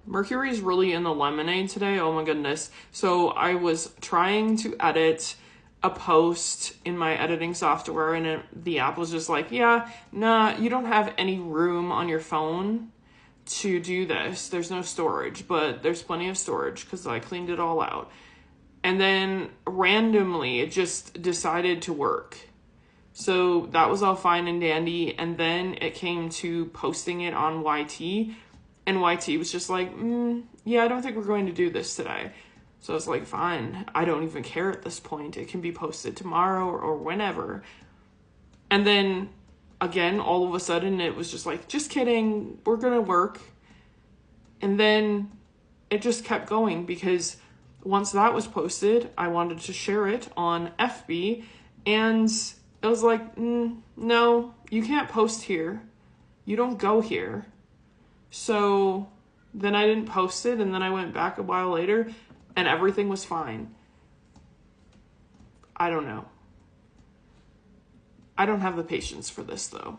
Mercury is really in the lemonade today. Oh my goodness. So I was trying to edit a post in my editing software, and the app was just like, yeah, nah, you don't have any room on your phone to do this. There's no storage, but there's plenty of storage because I cleaned it all out. And then randomly it just decided to work. So that was all fine and dandy. And then it came to posting it on YT, and YT was just like, yeah, I don't think we're going to do this today. So I was like, fine, I don't even care at this point. It can be posted tomorrow or whenever. And then again, all of a sudden it was just like, just kidding, we're going to work. And then it just kept going because once that was posted, I wanted to share it on FB, and it was like, no, you can't post here. You don't go here. So then I didn't post it, and then I went back a while later, and everything was fine. I don't know. I don't have the patience for this, though.